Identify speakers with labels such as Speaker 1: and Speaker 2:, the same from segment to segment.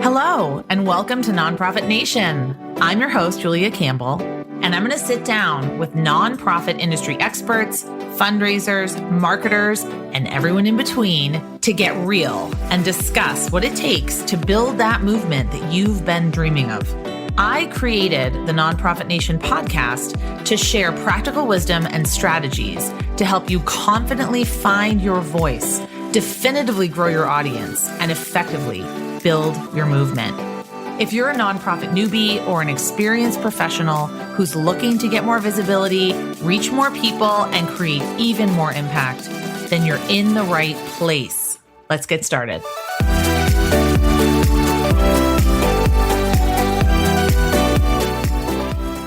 Speaker 1: Hello, and welcome to Nonprofit Nation. I'm your host, Julia Campbell, and I'm going to sit down with nonprofit industry experts, fundraisers, marketers, and everyone in between to get real and discuss what it takes to build that movement that you've been dreaming of. I created the Nonprofit Nation podcast to share practical wisdom and strategies to help you confidently find your voice, definitively grow your audience, and effectively build your movement. If you're a nonprofit newbie or an experienced professional who's looking to get more visibility, reach more people, and create even more impact, then you're in the right place. Let's get started.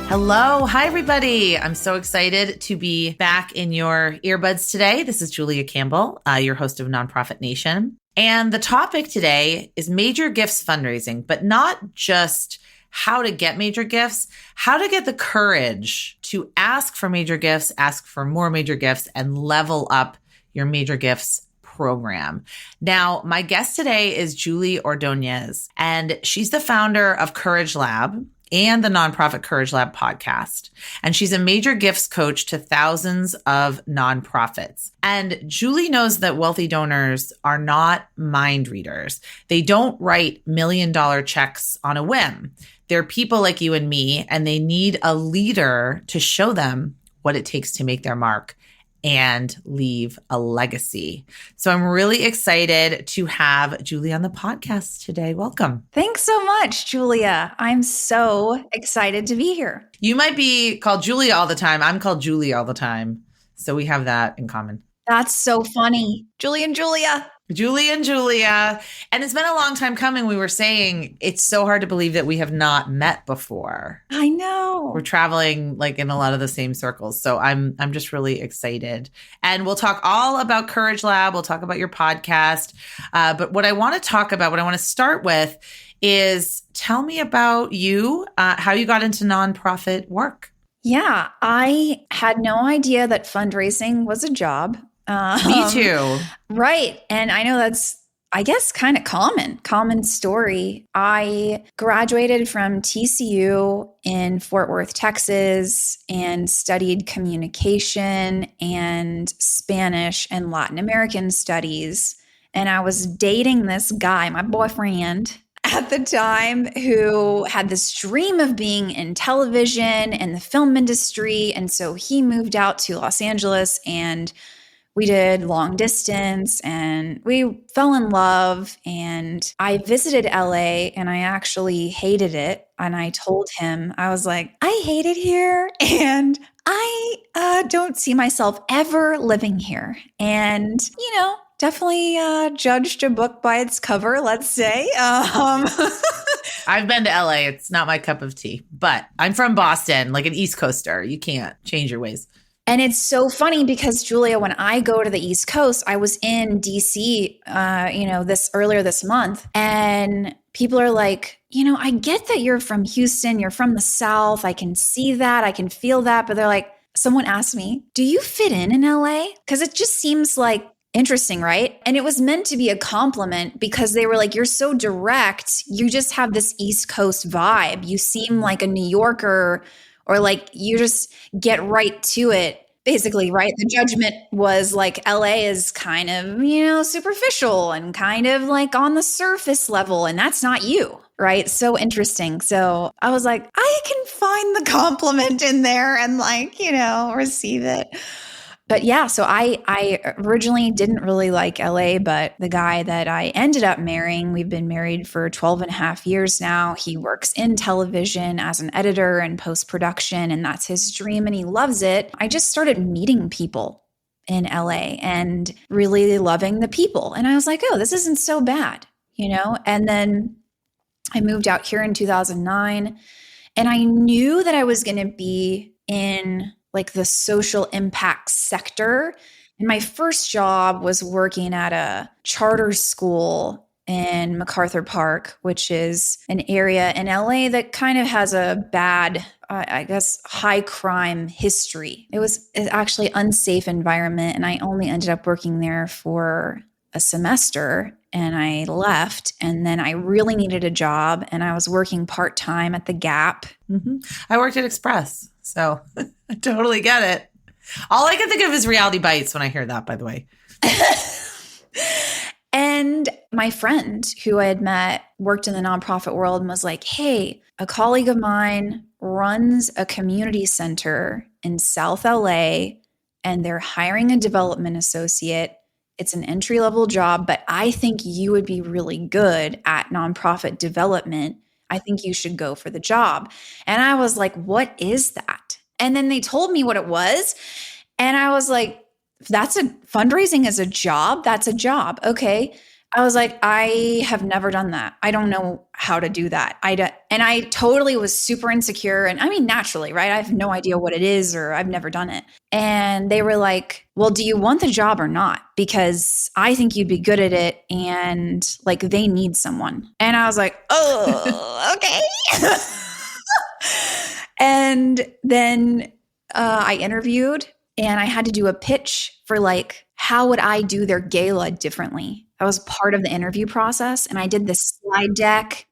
Speaker 1: Hello. Hi, everybody. I'm so excited to be back in your earbuds today. This is Julia Campbell, your host of Nonprofit Nation. And the topic today is major gifts fundraising, but not just how to get major gifts, how to get the courage to ask for major gifts, ask for more major gifts, and level up your major gifts program. Now, my guest today is Julie Ordoñez, and she's the founder of Courage Lab and the nonprofit Courage Lab podcast. And she's a major gifts coach to thousands of nonprofits. And Julie knows that wealthy donors are not mind readers. They don't write $1 million checks on a whim. They're people like you and me, and they need a leader to show them what it takes to make their mark and leave a legacy. So I'm really excited to have Julie on the podcast today. Welcome.
Speaker 2: Thanks so much, Julia. I'm so excited to be here.
Speaker 1: You might be called Julia all the time. I'm called Julie all the time. So we have that in common.
Speaker 2: That's so funny. Julie and Julia.
Speaker 1: Julie and Julia. And it's been a long time coming. We were saying it's so hard to believe that we have not met before.
Speaker 2: I know.
Speaker 1: We're traveling like in a lot of the same circles. So I'm just really excited. And we'll talk all about Courage Lab. We'll talk about your podcast. But what I want to talk about, what I want to start with is tell me about you, how you got into nonprofit work.
Speaker 2: Yeah, I had no idea that fundraising was a job.
Speaker 1: Me too.
Speaker 2: Right. And I know that's, I guess, kind of common story. I graduated from TCU in Fort Worth, Texas, and studied communication and Spanish and Latin American studies. And I was dating this guy, my boyfriend at the time, who had this dream of being in television and the film industry. And so he moved out to Los Angeles, and we did long distance and we fell in love, and I visited LA and I actually hated it. And I told him, I was like, I hate it here and I don't see myself ever living here. And, definitely judged a book by its cover, let's say.
Speaker 1: I've been to LA. It's not my cup of tea, but I'm from Boston, like an East Coaster. You can't change your ways.
Speaker 2: And it's so funny because, Julia, when I go to the East Coast, I was in DC, earlier this month, and people are like, I get that you're from Houston, you're from the South. I can see that, I can feel that. But they're like, someone asked me, do you fit in LA? Because it just seems like interesting, right? And it was meant to be a compliment because they were like, you're so direct. You just have this East Coast vibe. You seem like a New Yorker, or like you just get right to it, basically, right? The judgment was like LA is kind of, superficial and kind of like on the surface level, and that's not you, right? So interesting. So I was like, I can find the compliment in there and receive it. But yeah, so I originally didn't really like LA, but the guy that I ended up marrying, we've been married for 12 and a half years now. He works in television as an editor and post-production, and that's his dream, and he loves it. I just started meeting people in LA and really loving the people. And I was like, oh, this isn't so bad, And then I moved out here in 2009, and I knew that I was going to be in like the social impact sector. And my first job was working at a charter school in MacArthur Park, which is an area in LA that kind of has a bad, high crime history. It was actually an unsafe environment. And I only ended up working there for a semester and I left, and then I really needed a job and I was working part-time at the Gap.
Speaker 1: Mm-hmm. I worked at Express, so I totally get it. All I can think of is Reality Bites when I hear that, by the way.
Speaker 2: And my friend who I had met worked in the nonprofit world and was like, hey, a colleague of mine runs a community center in South LA and they're hiring a development associate. It's an entry-level job, but I think you would be really good at nonprofit development. I think you should go for the job. And I was like, what is that? And then they told me what it was. And I was like, fundraising is a job. That's a job. Okay. I was like, I have never done that. I don't know how to do that. And I totally was super insecure. And I mean, naturally, right? I have no idea what it is, or I've never done it. And they were like, well, do you want the job or not? Because I think you'd be good at it. And like, they need someone. And I was like, oh, okay. And then I interviewed. And I had to do a pitch for like, how would I do their gala differently? That was part of the interview process. And I did this slide deck.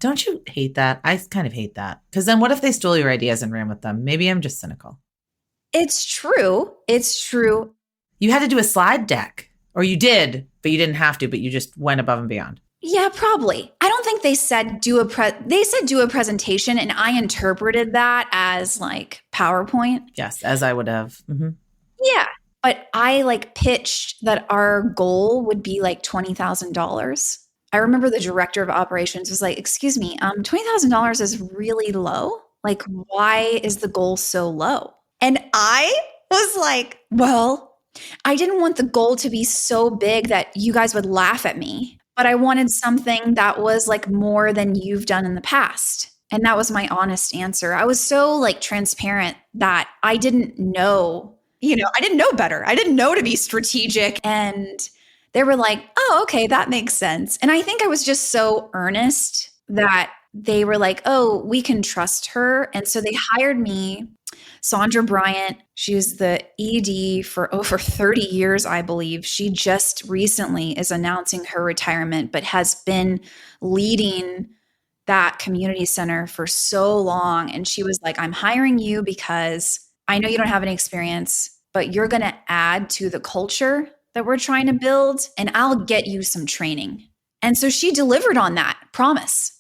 Speaker 1: Don't you hate that? I kind of hate that. Because then what if they stole your ideas and ran with them? Maybe I'm just cynical.
Speaker 2: It's true. It's true.
Speaker 1: You had to do a slide deck, or you did, but you didn't have to, but you just went above and beyond.
Speaker 2: Yeah, probably. I don't think they said do a presentation, and I interpreted that as like PowerPoint.
Speaker 1: Yes, as I would have. Mm-hmm.
Speaker 2: Yeah. But I like pitched that our goal would be like $20,000. I remember the director of operations was like, excuse me, $20,000 is really low. Like, why is the goal so low? And I was like, well, I didn't want the goal to be so big that you guys would laugh at me, but I wanted something that was like more than you've done in the past. And that was my honest answer. I was so like transparent that I didn't know, I didn't know better. I didn't know to be strategic. And they were like, oh, okay, that makes sense. And I think I was just so earnest that they were like, oh, we can trust her. And so they hired me. Sandra Bryant, she was the ED for over 30 years, I believe. She just recently is announcing her retirement, but has been leading that community center for so long. And she was like, I'm hiring you because I know you don't have any experience, but you're going to add to the culture that we're trying to build, and I'll get you some training. And so she delivered on that promise.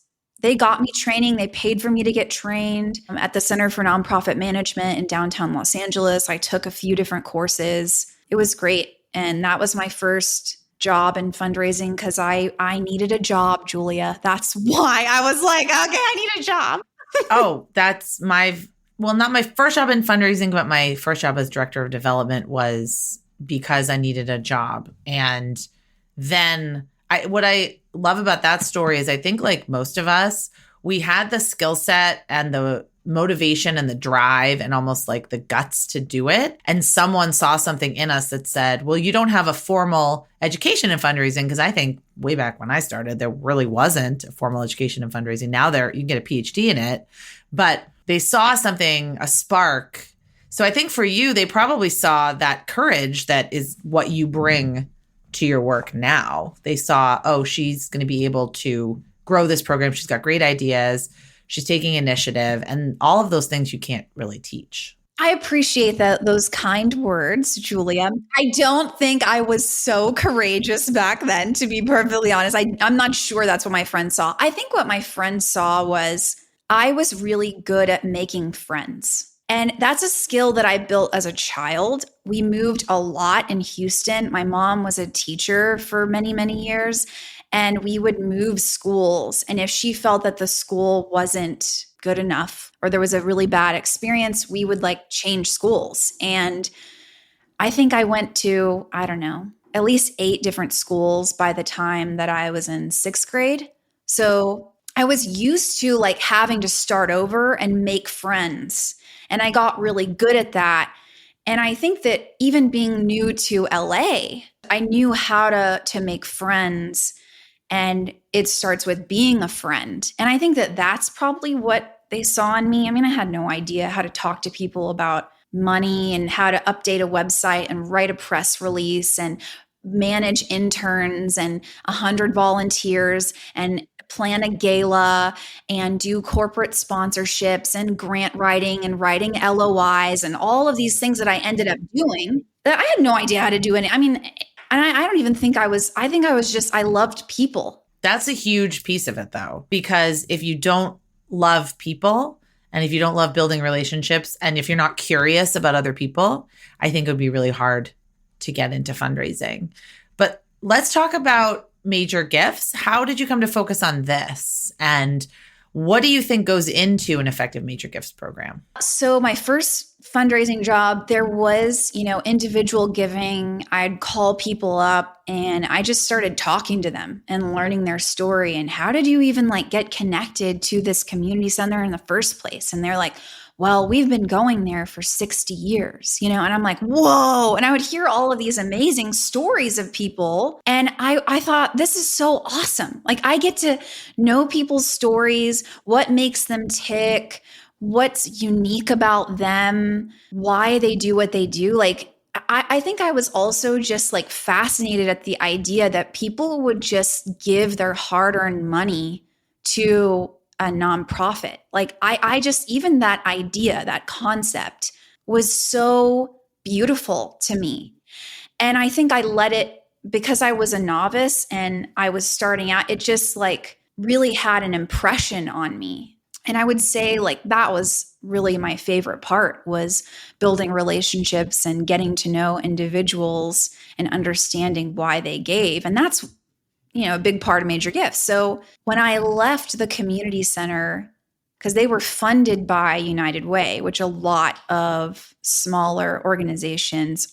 Speaker 2: They got me training. They paid for me to get trained at the Center for Nonprofit Management in downtown Los Angeles. I took a few different courses. It was great. And that was my first job in fundraising because I needed a job, Julia. That's why I was like, okay, I need a job.
Speaker 1: Oh, that's not my first job in fundraising, but my first job as director of development was because I needed a job. And then what I love about that story is I think like most of us, we had the skill set and the motivation and the drive and almost like the guts to do it. And someone saw something in us that said, well, you don't have a formal education in fundraising. Because I think way back when I started, there really wasn't a formal education in fundraising. Now you can get a PhD in it, but they saw something, a spark. So I think for you, they probably saw that courage that is what you bring to your work now. They saw, oh, she's going to be able to grow this program. She's got great ideas. She's taking initiative, and all of those things you can't really teach.
Speaker 2: I appreciate those kind words, Julia. I don't think I was so courageous back then, to be perfectly honest. I'm not sure that's what my friend saw. I think what my friend saw was I was really good at making friends. And that's a skill that I built as a child. We moved a lot in Houston. My mom was a teacher for many, many years, and we would move schools. And if she felt that the school wasn't good enough or there was a really bad experience, we would like change schools. And I think I went to, I don't know, at least 8 different schools by the time that I was in 6th grade. So I was used to like having to start over and make friends. And I got really good at that. And I think that even being new to LA, I knew how to make friends. And it starts with being a friend. And I think that that's probably what they saw in me. I mean, I had no idea how to talk to people about money and how to update a website and write a press release and manage interns and 100 volunteers and plan a gala and do corporate sponsorships and grant writing and writing LOIs and all of these things that I ended up doing that I had no idea how to do any. I mean, and I don't even think I think I was just, I loved people.
Speaker 1: That's a huge piece of it though, because if you don't love people and if you don't love building relationships and if you're not curious about other people, I think it would be really hard to get into fundraising. But let's talk about major gifts. How did you come to focus on this? And what do you think goes into an effective major gifts program?
Speaker 2: So my first fundraising job, there was, individual giving. I'd call people up and I just started talking to them and learning their story. And how did you even get connected to this community center in the first place? And they're like, well, we've been going there for 60 years, and I'm like, whoa. And I would hear all of these amazing stories of people. And I thought, this is so awesome. I get to know people's stories, what makes them tick, what's unique about them, why they do what they do. I think I was also just fascinated at the idea that people would just give their hard-earned money to a nonprofit. I just, even that idea, that concept was so beautiful to me. And I think I let it, because I was a novice and I was starting out, it just really had an impression on me. And I would say that was really my favorite part, was building relationships and getting to know individuals and understanding why they gave. And that's a big part of major gifts. So when I left the community center, because they were funded by United Way, which a lot of smaller organizations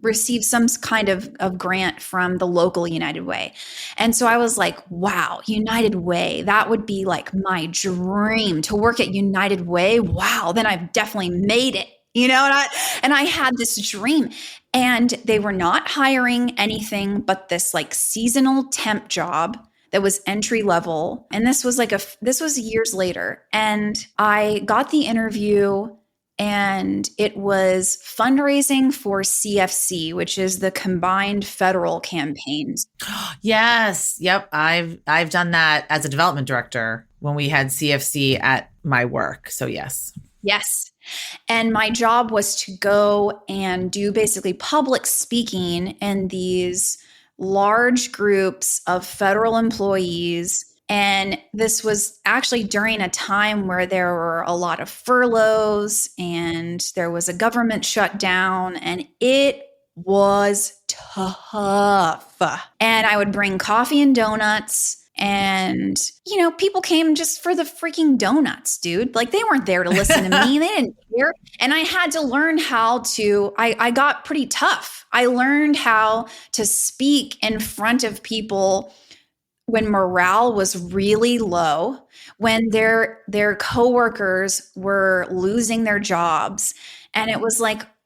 Speaker 2: receive some kind of grant from the local United Way. And so I was like, wow, United Way, that would be my dream to work at United Way. Wow, then I've definitely made it. And I had this dream, and they were not hiring anything but this seasonal temp job that was entry level. And this was this was years later. And I got the interview, and it was fundraising for CFC, which is the combined federal campaigns.
Speaker 1: Yes. Yep. I've done that as a development director when we had CFC at my work. So yes.
Speaker 2: Yes. And my job was to go and do basically public speaking in these large groups of federal employees. And this was actually during a time where there were a lot of furloughs and there was a government shutdown, and it was tough. And I would bring coffee and donuts. And, people came just for the freaking donuts, dude. They weren't there to listen to me. They didn't care. And I had to learn how to, I got pretty tough. I learned how to speak in front of people when morale was really low, when their coworkers were losing their jobs. And it was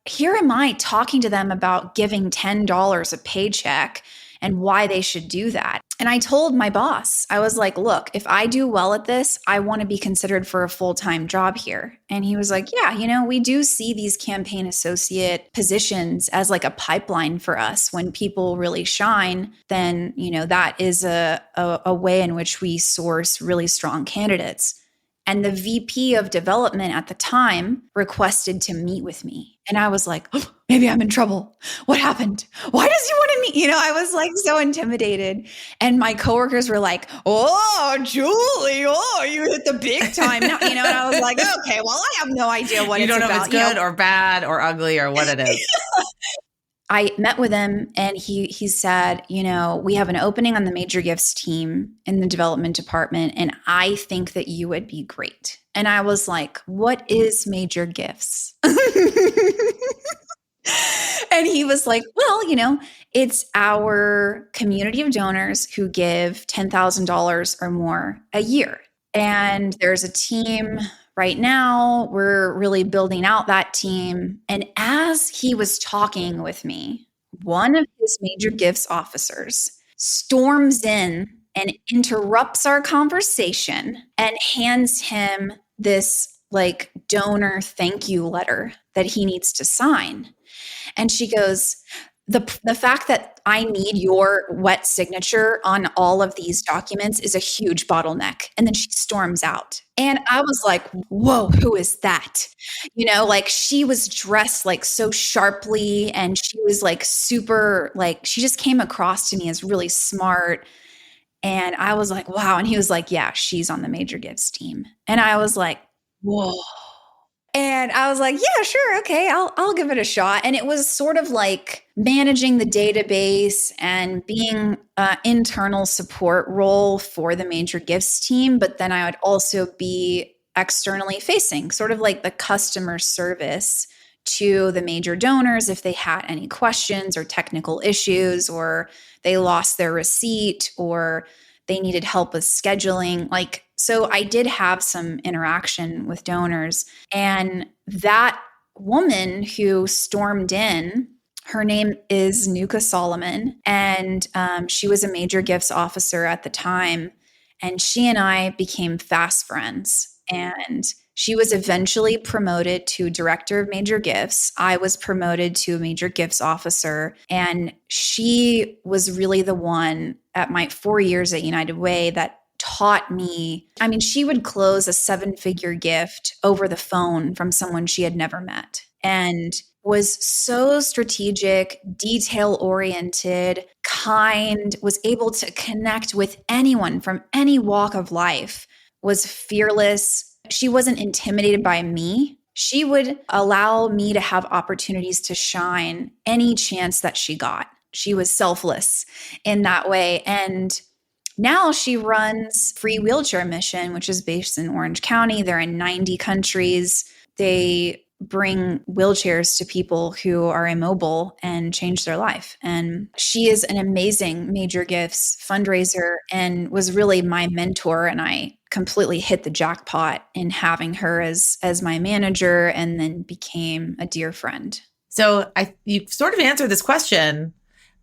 Speaker 2: here am I talking to them about giving $10 a paycheck and why they should do that. And I told my boss, I was like, look, if I do well at this, I want to be considered for a full-time job here. And he was like, yeah, we do see these campaign associate positions as a pipeline for us. When people really shine, then, that is a way in which we source really strong candidates. And the VP of development at the time requested to meet with me. And I was like, oh, maybe I'm in trouble. What happened? Why does he want to meet? I was so intimidated. And my coworkers were like, oh, Julie, you hit the big time now. And I was like, okay, well, I have no idea what it's about.
Speaker 1: You don't know if it's good or bad or ugly or what it is.
Speaker 2: I met with him, and he said, we have an opening on the major gifts team in the development department, and I think that you would be great. And I was like, what is major gifts? And he was like, well, it's our community of donors who give $10,000 or more a year. And there's a team right now. We're really building out that team. And as he was talking with me, one of his major gifts officers storms in and interrupts our conversation and hands him this donor thank you letter that he needs to sign. And she goes, the fact that I need your wet signature on all of these documents is a huge bottleneck. And then she storms out. And I was like, whoa, who is that? Like she was dressed like so sharply and she was like super, like she just came across to me as really smart. And I was like, wow. And he was like, yeah, she's on the major gifts team. And I was like, whoa. And I was like, yeah, sure. Okay. I'll give it a shot. And it was sort of like managing the database and being an internal support role for the major gifts team. But then I would also be externally facing, sort of like the customer service to the major donors if they had any questions or technical issues, or they lost their receipt, or they needed help with scheduling. So I did have some interaction with donors. And that woman who stormed in, her name is Nuka Solomon, and she was a major gifts officer at the time. And she and I became fast friends. And she was eventually promoted to director of major gifts. I was promoted to a major gifts officer. And she was really the one at my 4 years at United Way that taught me. I mean, she would close a 7-figure gift over the phone from someone she had never met and was so strategic, detail-oriented, kind, was able to connect with anyone from any walk of life, was fearless. She wasn't intimidated by me. She would allow me to have opportunities to shine any chance that she got. She was selfless in that way. And now she runs Free Wheelchair Mission, which is based in Orange County. They're in 90 countries. They bring wheelchairs to people who are immobile and change their life. And she is an amazing major gifts fundraiser and was really my mentor. And I completely hit the jackpot in having her as my manager, and then became a dear friend.
Speaker 1: So you sort of answered this question.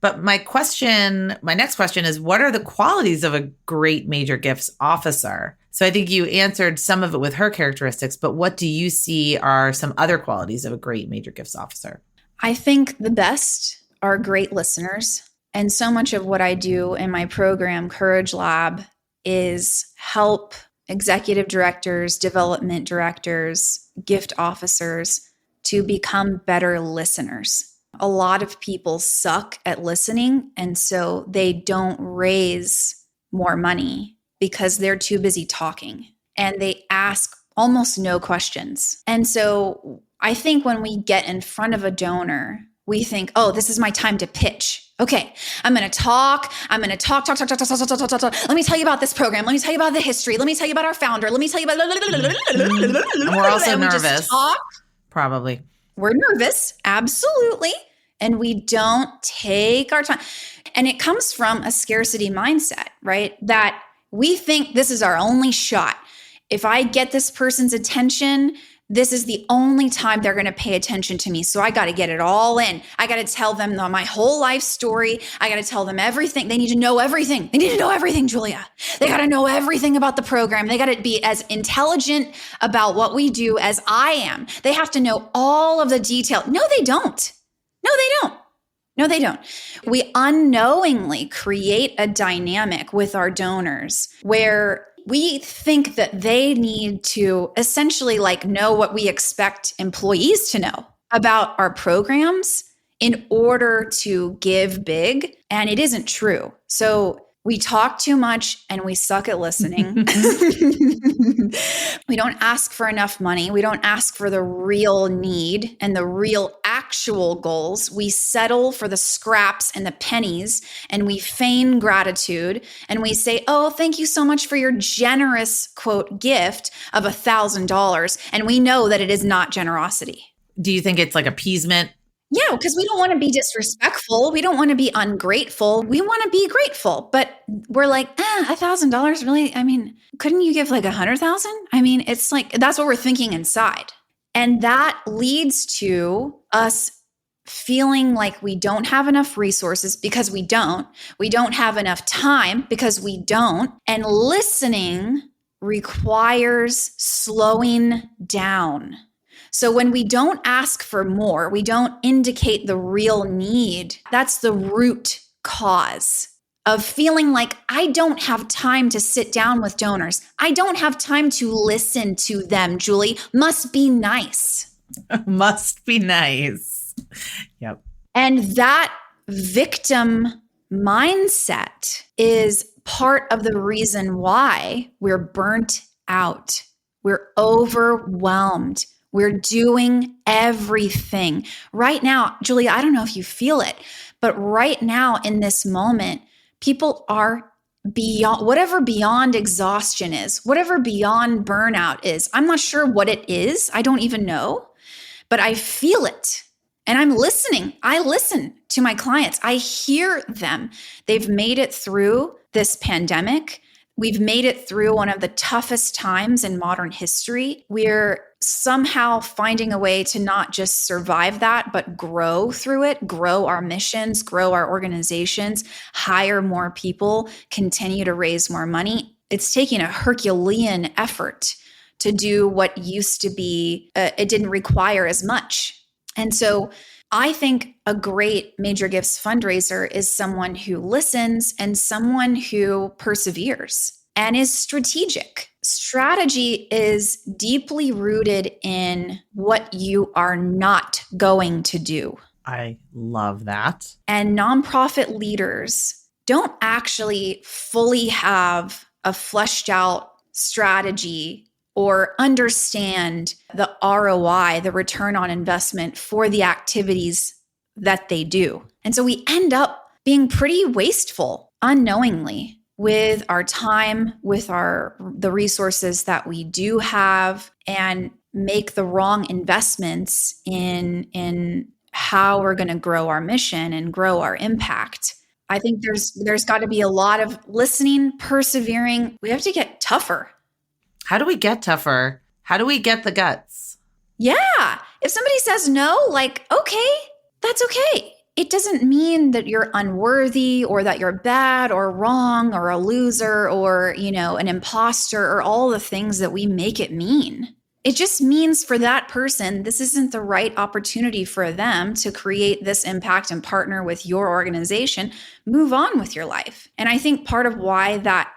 Speaker 1: But my next question is, what are the qualities of a great major gifts officer? So I think you answered some of it with her characteristics, but what do you see are some other qualities of a great major gifts officer?
Speaker 2: I think the best are great listeners. And so much of what I do in my program, Courage Lab, is help executive directors, development directors, gift officers to become better listeners. A lot of people suck at listening, and so they don't raise more money because they're too busy talking, and they ask almost no questions. And so I think when we get in front of a donor, we think, oh, this is my time to pitch. Okay, I'm going to talk. Let me tell you about this program. Let me tell you about the history. Let me tell you about our founder. Let me tell you about...
Speaker 1: And we're also nervous. Probably.
Speaker 2: We're nervous, absolutely. And we don't take our time. And it comes from a scarcity mindset, right? That we think this is our only shot. If I get this person's attention, this is the only time they're going to pay attention to me. So I got to get it all in. I got to tell them my whole life story. I got to tell them everything. They need to know everything. They need to know everything, Julia. They got to know everything about the program. They got to be as intelligent about what we do as I am. They have to know all of the detail. No, they don't. No, they don't. We unknowingly create a dynamic with our donors where we think that they need to essentially know what we expect employees to know about our programs in order to give big. And it isn't true. So we talk too much and we suck at listening. We don't ask for enough money. We don't ask for the real need and the real actual goals. We settle for the scraps and the pennies, and we feign gratitude. And we say, oh, thank you so much for your generous, quote, gift of $1,000. And we know that it is not generosity.
Speaker 1: Do you think it's like appeasement?
Speaker 2: Yeah, because we don't want to be disrespectful. We don't want to be ungrateful. We want to be grateful. But we're like, $1,000, really? I mean, couldn't you give 100,000? I mean, it's that's what we're thinking inside. And that leads to us feeling like we don't have enough resources because we don't. We don't have enough time because we don't. And listening requires slowing down. So when we don't ask for more, we don't indicate the real need. That's the root cause of feeling like I don't have time to sit down with donors. I don't have time to listen to them, Julie. Must be nice.
Speaker 1: Must be nice. Yep.
Speaker 2: And that victim mindset is part of the reason why we're burnt out. We're overwhelmed. We're doing everything. Right now, Julie, I don't know if you feel it, but right now in this moment, people are beyond exhaustion is, whatever beyond burnout is. I'm not sure what it is. I don't even know, but I feel it. And I'm listening. I listen to my clients. I hear them. They've made it through this pandemic. We've made it through one of the toughest times in modern history. We're somehow finding a way to not just survive that, but grow through it, grow our missions, grow our organizations, hire more people, continue to raise more money. It's taking a Herculean effort to do what used to be, it didn't require as much. And so I think a great major gifts fundraiser is someone who listens and someone who perseveres and is strategic. Strategy is deeply rooted in what you are not going to do.
Speaker 1: I love that.
Speaker 2: And nonprofit leaders don't actually fully have a fleshed out strategy or understand the ROI, the return on investment for the activities that they do. And so we end up being pretty wasteful unknowingly with our time, with the resources that we do have, and make the wrong investments in how we're going to grow our mission and grow our impact. I think there's got to be a lot of listening, persevering. We have to get tougher.
Speaker 1: How do we get tougher? How do we get the guts?
Speaker 2: Yeah. If somebody says no, like, okay, that's okay. It doesn't mean that you're unworthy or that you're bad or wrong or a loser or, an imposter or all the things that we make it mean. It just means for that person, this isn't the right opportunity for them to create this impact and partner with your organization. Move on with your life. And I think part of why that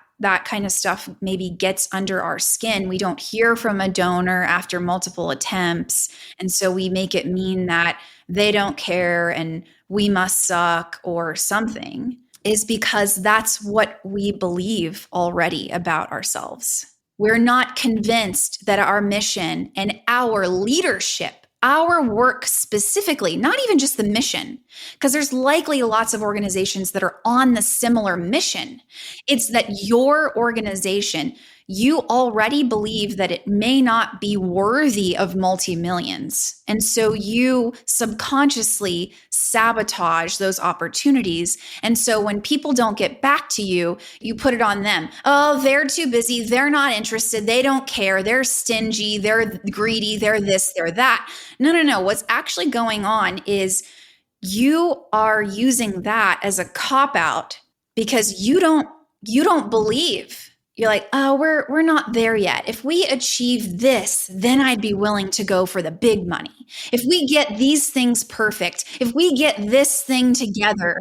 Speaker 2: kind of stuff maybe gets under our skin. We don't hear from a donor after multiple attempts. And so we make it mean that they don't care and we must suck or something, is because that's what we believe already about ourselves. We're not convinced that our mission and our leadership, our work specifically, not even just the mission, because there's likely lots of organizations that are on the similar mission. It's that your organization, you already believe that it may not be worthy of multi-millions. And so you subconsciously sabotage those opportunities. And so when people don't get back to you, you put it on them. Oh, they're too busy. They're not interested. They don't care. They're stingy. They're greedy. They're this, they're that. No. What's actually going on is you are using that as a cop-out because you don't believe. You're like, oh, we're not there yet. If we achieve this, then I'd be willing to go for the big money. If we get these things perfect, if we get this thing together.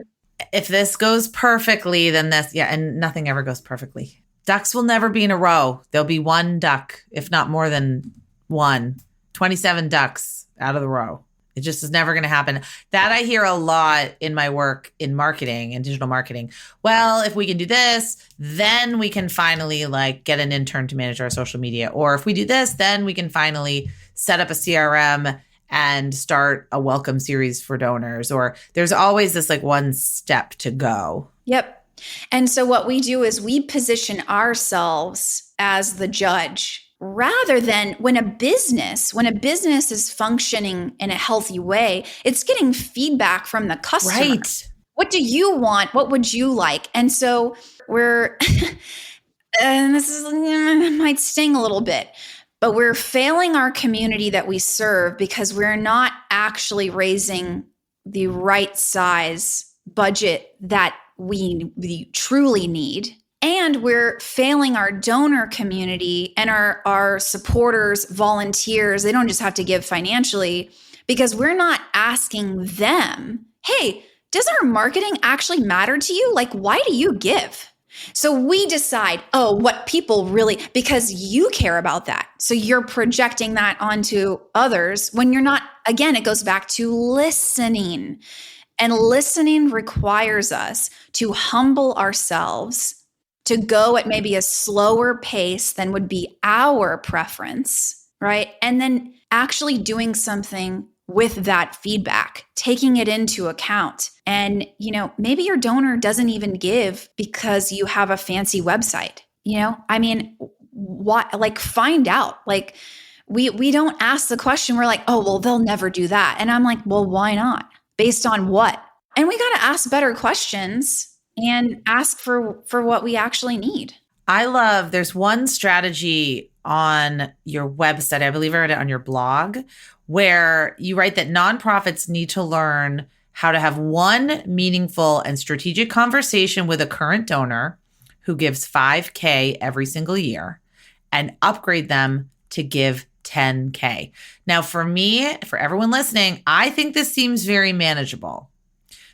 Speaker 1: If this goes perfectly, then this, and nothing ever goes perfectly. Ducks will never be in a row. There'll be one duck, if not more than one. 27 ducks out of the row. It just is never going to happen. That I hear a lot in my work in marketing and digital marketing. Well, if we can do this, then we can finally get an intern to manage our social media. Or if we do this, then we can finally set up a CRM and start a welcome series for donors. Or there's always this one step to go.
Speaker 2: Yep. And so what we do is we position ourselves as the judge, rather than when a business is functioning in a healthy way, it's getting feedback from the customer.
Speaker 1: Right.
Speaker 2: What do you want? What would you like? And so we're, and this might sting a little bit, but we're failing our community that we serve because we're not actually raising the right size budget that we truly need. And we're failing our donor community and our supporters, volunteers. They don't just have to give financially because we're not asking them, hey, does our marketing actually matter to you? Like, why do you give? So we decide, oh, what people really, because you care about that. So you're projecting that onto others when you're not. Again, it goes back to listening. And listening requires us to humble ourselves, to go at maybe a slower pace than would be our preference, right? And then actually doing something with that feedback, taking it into account. And, maybe your donor doesn't even give because you have a fancy website, what, like, find out, like, we don't ask the question. We're like, oh, well, they'll never do that. And I'm like, well, why not? Based on what? And we got to ask better questions and ask for what we actually need.
Speaker 1: There's one strategy on your website, I believe I read it on your blog, where you write that nonprofits need to learn how to have one meaningful and strategic conversation with a current donor who gives $5K every single year and upgrade them to give $10K. Now, for me, for everyone listening, I think this seems very manageable.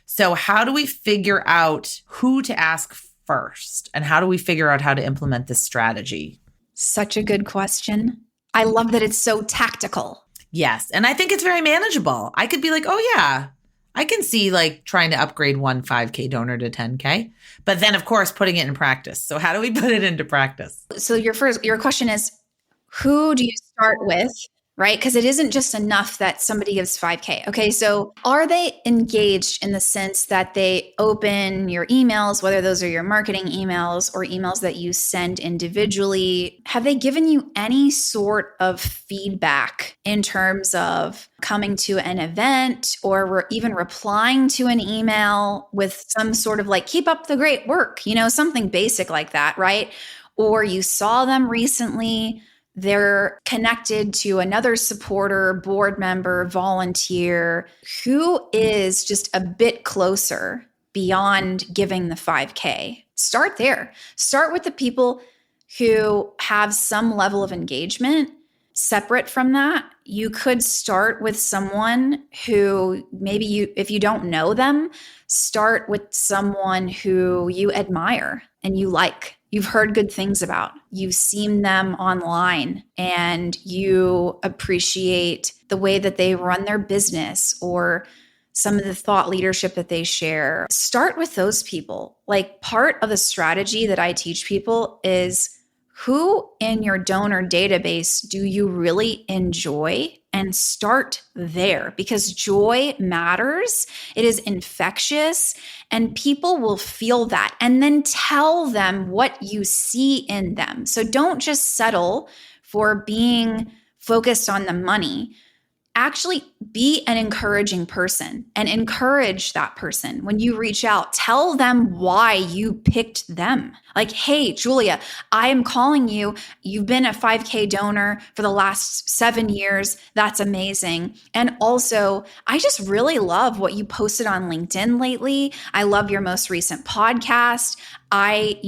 Speaker 1: So how do we figure out who to ask first? And how do we figure out how to implement this strategy?
Speaker 2: Such a good question. I love that it's so tactical.
Speaker 1: Yes. And I think it's very manageable. I could be like, oh yeah, I can see like trying to upgrade one 5K donor to 10K, but then of course putting it in practice. So how do we put it into practice?
Speaker 2: So your question is, who do you start with? Right? Because it isn't just enough that somebody gives 5K. Okay. So are they engaged in the sense that they open your emails, whether those are your marketing emails or emails that you send individually? Have they given you any sort of feedback in terms of coming to an event or even replying to an email with some sort of like, keep up the great work, something basic like that, right? Or you saw them recently, they're connected to another supporter, board member, volunteer who is just a bit closer beyond giving the 5K. Start there. Start with the people who have some level of engagement. Separate from that, you could start with someone who maybe if you don't know them, start with someone who you admire and you like. You've heard good things about. You've seen them online and you appreciate the way that they run their business or some of the thought leadership that they share. Start with those people. Like, part of the strategy that I teach people is, who in your donor database do you really enjoy? And start there, because joy matters. It is infectious and people will feel that. And then tell them what you see in them. So don't just settle for being focused on the money. Actually be an encouraging person and encourage that person. When you reach out, tell them why you picked them. Like, hey, Julia, I am calling you. You've been a 5K donor for the last 7 years. That's amazing. And also, I just really love what you posted on LinkedIn lately. I love your most recent podcast. I,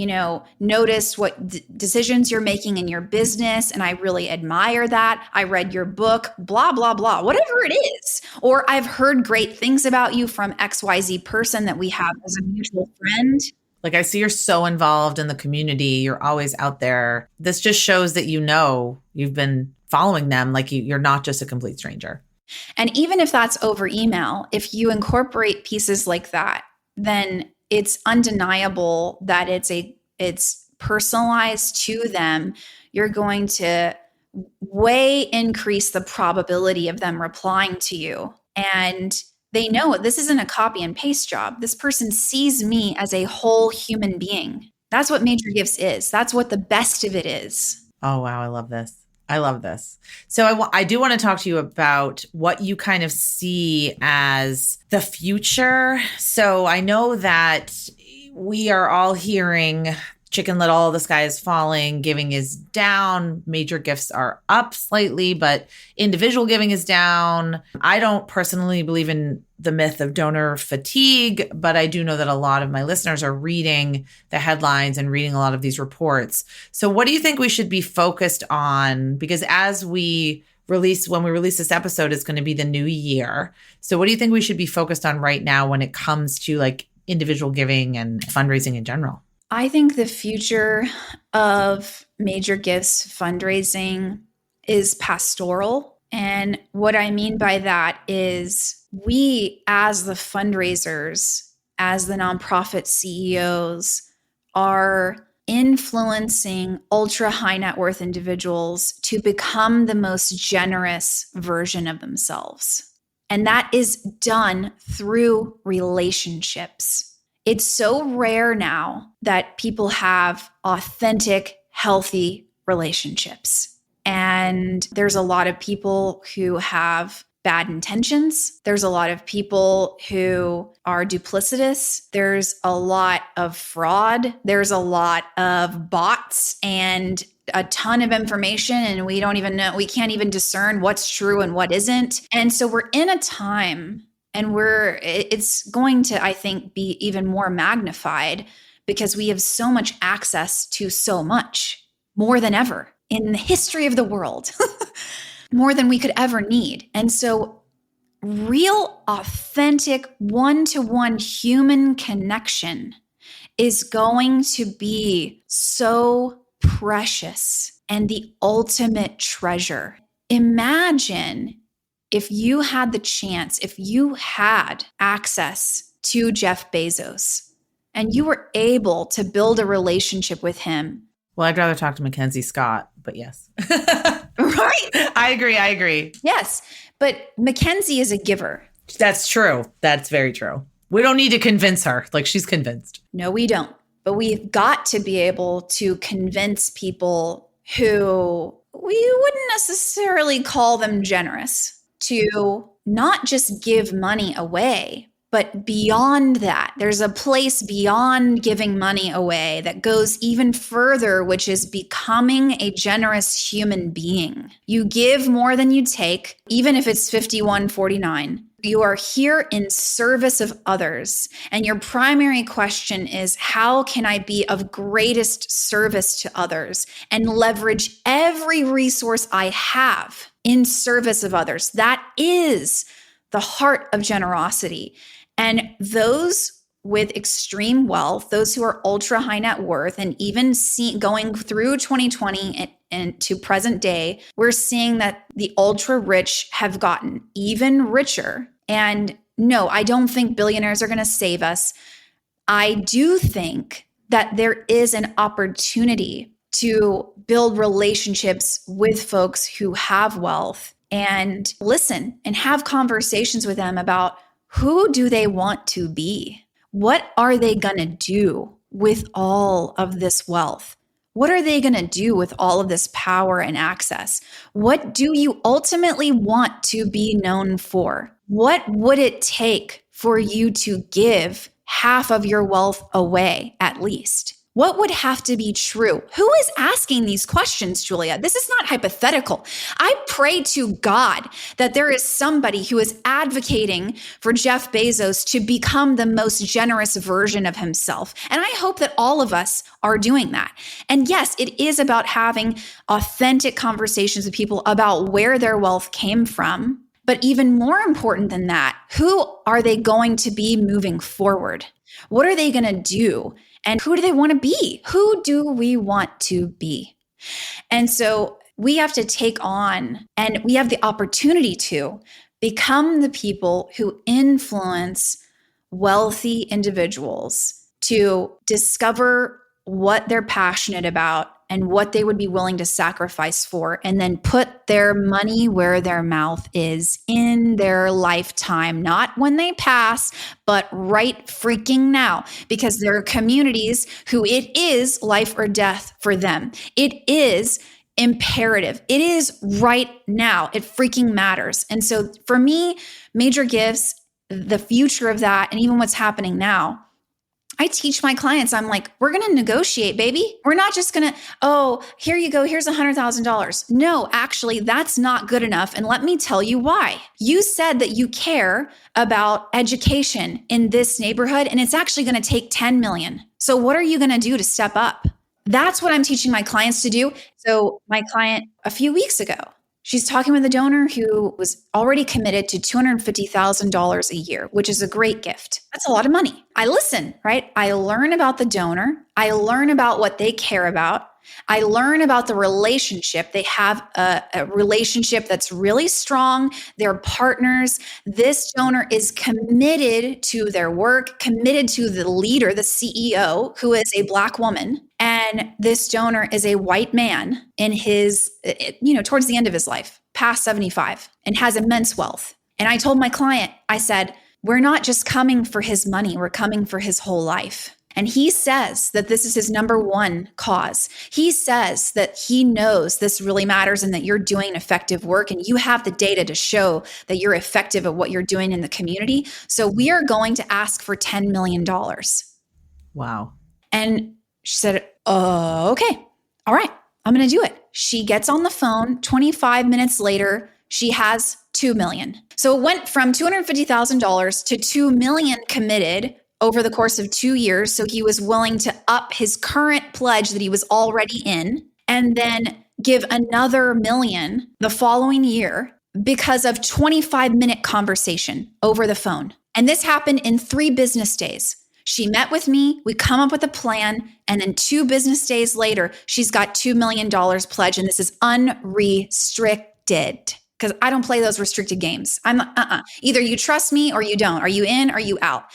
Speaker 2: noticed what decisions you're making in your business, and I really admire that. I read your book, blah, blah, blah, whatever it is. Or I've heard great things about you from XYZ person that we have as a mutual friend.
Speaker 1: Like, I see you're so involved in the community. You're always out there. This just shows that you've been following them. Like, you're not just a complete stranger.
Speaker 2: And even if that's over email, if you incorporate pieces like that, then it's undeniable that it's personalized to them. You're going to way increase the probability of them replying to you. And they know this isn't a copy and paste job. This person sees me as a whole human being. That's what major gifts is. That's what the best of it is.
Speaker 1: Oh, wow. I love this. So I do want to talk to you about what you kind of see as the future. So I know that we are all hearing Chicken Little, the sky is falling, giving is down, major gifts are up slightly, but individual giving is down. I don't personally believe in the myth of donor fatigue, but I do know that a lot of my listeners are reading the headlines and reading a lot of these reports. So what do you think we should be focused on? Because when we release this episode, it's going to be the new year. So what do you think we should be focused on right now when it comes to like individual giving and fundraising in general?
Speaker 2: I think the future of major gifts fundraising is pastoral. And what I mean by that is we, as the fundraisers, as the nonprofit CEOs, are influencing ultra high net worth individuals to become the most generous version of themselves. And that is done through relationships. It's so rare now that people have authentic, healthy relationships. And there's a lot of people who have bad intentions. There's a lot of people who are duplicitous. There's a lot of fraud. There's a lot of bots and a ton of information, and we can't even discern what's true and what isn't. And so we're in a time, and it's going to, I think, be even more magnified because we have so much access to so much, more than ever in the history of the world, more than we could ever need. And so real, authentic, one-to-one human connection is going to be so precious and the ultimate treasure. Imagine if you had the chance, if you had access to Jeff Bezos and you were able to build a relationship with him.
Speaker 1: Well, I'd rather talk to Mackenzie Scott, but yes.
Speaker 2: Right?
Speaker 1: I agree.
Speaker 2: Yes. But Mackenzie is a giver.
Speaker 1: That's true. That's very true. We don't need to convince her. Like, she's convinced.
Speaker 2: No, we don't. But we've got to be able to convince people who we wouldn't necessarily call them generous to not just give money away, but beyond that. There's a place beyond giving money away that goes even further, which is becoming a generous human being. You give more than you take, even if it's 51-49. You are here in service of others. And your primary question is, how can I be of greatest service to others and leverage every resource I have in service of others? That is the heart of generosity. And those with extreme wealth, those who are ultra high net worth, and even going through 2020 and to present day, we're seeing that the ultra rich have gotten even richer. And no, I don't think billionaires are going to save us. I do think that there is an opportunity to build relationships with folks who have wealth and listen and have conversations with them about who do they want to be? What are they going to do with all of this wealth? What are they going to do with all of this power and access? What do you ultimately want to be known for? What would it take for you to give half of your wealth away, at least? What would have to be true? Who is asking these questions, Julia? This is not hypothetical. I pray to God that there is somebody who is advocating for Jeff Bezos to become the most generous version of himself. And I hope that all of us are doing that. And yes, it is about having authentic conversations with people about where their wealth came from. But even more important than that, who are they going to be moving forward? What are they going to do? And who do they want to be? Who do we want to be? And so we have to take on, and we have the opportunity to become the people who influence wealthy individuals to discover what they're passionate about and what they would be willing to sacrifice for, and then put their money where their mouth is in their lifetime, not when they pass, but right freaking now, because there are communities who it is life or death for them. It is imperative. It is right now. It freaking matters. And so for me, major gifts, the future of that, and even what's happening now, I teach my clients, I'm like, we're going to negotiate, baby. We're not just going to, oh, here you go. Here's $100,000. No, actually, that's not good enough. And let me tell you why. You said that you care about education in this neighborhood, and it's actually going to take 10 million. So what are you going to do to step up? That's what I'm teaching my clients to do. So my client a few weeks ago, she's talking with a donor who was already committed to $250,000 a year, which is a great gift. That's a lot of money. I listen, right? I learn about the donor. I learn about what they care about. I learn about the relationship. They have a relationship that's really strong. They're partners. This donor is committed to their work, committed to the leader, the CEO, who is a Black woman. And this donor is a white man in his, towards the end of his life, past 75, and has immense wealth. And I told my client, I said, we're not just coming for his money. We're coming for his whole life. And he says that this is his number one cause. He says that he knows this really matters and that you're doing effective work and you have the data to show that you're effective at what you're doing in the community. So we are going to ask for $10 million.
Speaker 1: Wow.
Speaker 2: And she said, okay, all right, I'm going to do it. She gets on the phone. 25 minutes later, she has $2 million. So it went from $250,000 to $2 million committed over the course of 2 years. So he was willing to up his current pledge that he was already in and then give another $1 million the following year because of 25-minute conversation over the phone. And this happened in 3 business days. She met with me, we come up with a plan, and then 2 business days later, she's got $2 million pledge, and this is unrestricted. Because I don't play those restricted games. Either you trust me or you don't. Are you in? Are you out?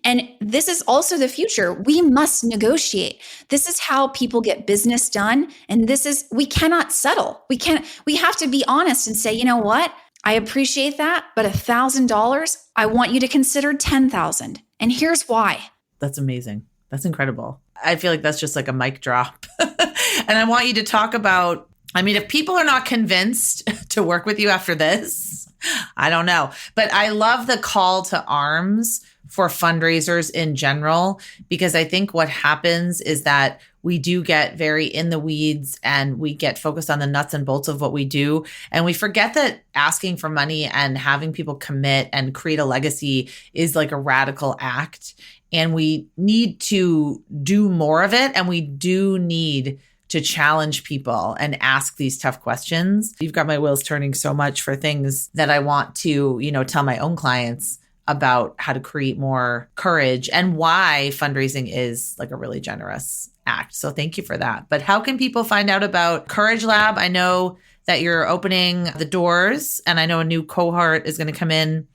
Speaker 2: And this is also the future. We must negotiate. This is how people get business done. And we cannot settle. We have to be honest and say, you know what? I appreciate that, but $1,000, I want you to consider $10,000. And here's why.
Speaker 1: That's amazing. That's incredible. I feel like that's just like a mic drop. And I want you to talk about, if people are not convinced to work with you after this, I don't know. But I love the call to arms for fundraisers in general, because I think what happens is that we do get very in the weeds and we get focused on the nuts and bolts of what we do. And we forget that asking for money and having people commit and create a legacy is like a radical act. And we need to do more of it. And we do need to challenge people and ask these tough questions. You've got my wheels turning so much for things that I want to, tell my own clients about how to create more courage and why fundraising is like a really generous act. So thank you for that. But how can people find out about Courage Lab? I know that you're opening the doors and I know a new cohort is going to come in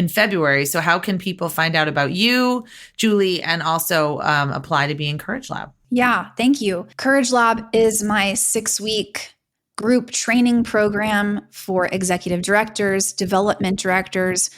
Speaker 1: February. So how can people find out about you, Julie, and also apply to be in Courage Lab?
Speaker 2: Yeah, thank you. Courage Lab is my 6-week group training program for executive directors, development directors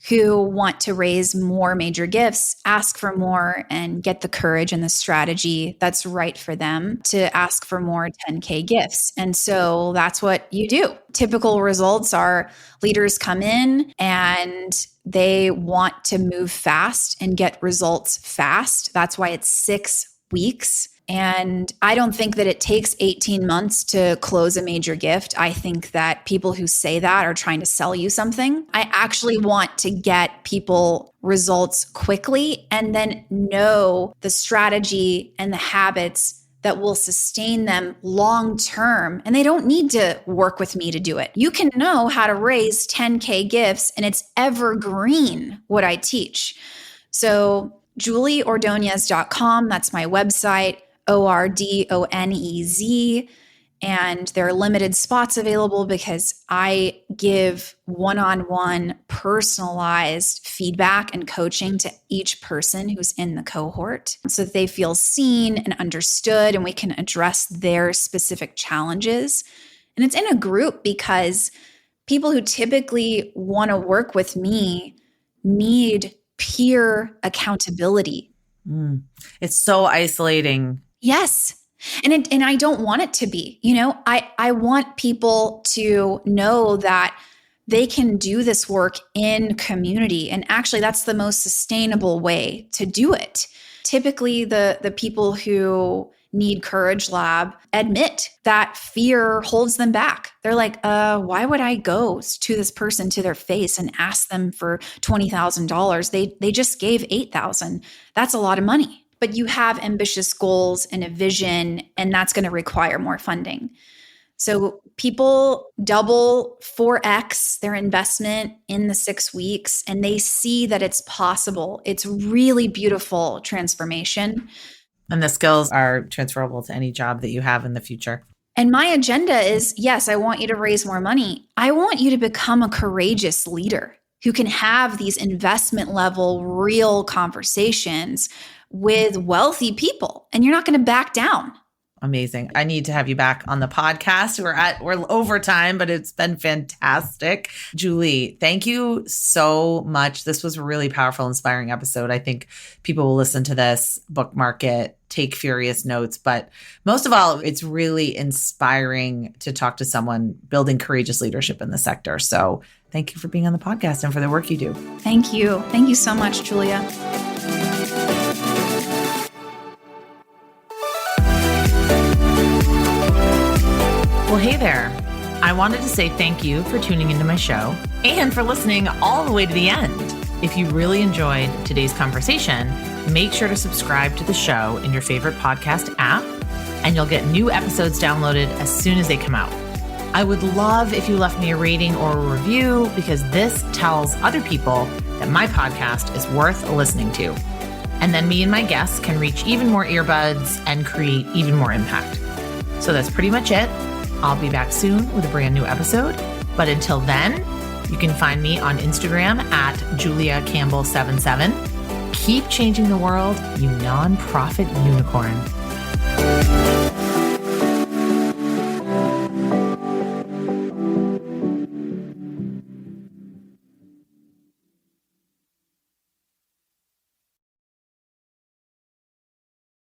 Speaker 2: who want to raise more major gifts, ask for more, and get the courage and the strategy that's right for them to ask for more 10K gifts. And so that's what you do. Typical results are leaders come in and they want to move fast and get results fast. That's why it's 6 weeks. And I don't think that it takes 18 months to close a major gift. I think that people who say that are trying to sell you something. I actually want to get people results quickly and then know the strategy and the habits that will sustain them long term. And they don't need to work with me to do it. You can know how to raise 10K gifts and it's evergreen what I teach. So julieordoñez.com, that's my website. ORDONEZ. And there are limited spots available because I give one-on-one personalized feedback and coaching to each person who's in the cohort so that they feel seen and understood and we can address their specific challenges. And it's in a group because people who typically want to work with me need peer accountability.
Speaker 1: It's so isolating.
Speaker 2: Yes. And I don't want it to be, I want people to know that they can do this work in community. And actually that's the most sustainable way to do it. typically the people who need Courage Lab admit that fear holds them back. They're like, why would I go to this person to their face and ask them for $20,000? They just gave $8,000. That's a lot of money. But you have ambitious goals and a vision, and that's going to require more funding. So people double 4x their investment in the 6 weeks, and they see that it's possible. It's really beautiful transformation.
Speaker 1: And the skills are transferable to any job that you have in the future.
Speaker 2: And my agenda is, yes, I want you to raise more money. I want you to become a courageous leader who can have these investment level, real conversations with wealthy people, and you're not going to back down.
Speaker 1: Amazing. I need to have you back on the podcast. We're over time, but it's been fantastic. Julie, thank you so much. This was a really powerful, inspiring episode. I think people will listen to this, bookmark it, take furious notes. But most of all, it's really inspiring to talk to someone building courageous leadership in the sector. So thank you for being on the podcast and for the work you do.
Speaker 2: Thank you. Thank you so much, Julia.
Speaker 1: Well, hey there. I wanted to say thank you for tuning into my show and for listening all the way to the end. If you really enjoyed today's conversation, make sure to subscribe to the show in your favorite podcast app, and you'll get new episodes downloaded as soon as they come out. I would love if you left me a rating or a review, because this tells other people that my podcast is worth listening to. And then me and my guests can reach even more earbuds and create even more impact. So that's pretty much it. I'll be back soon with a brand new episode. But until then, you can find me on Instagram at JuliaCampbell77. Keep changing the world, you nonprofit unicorn.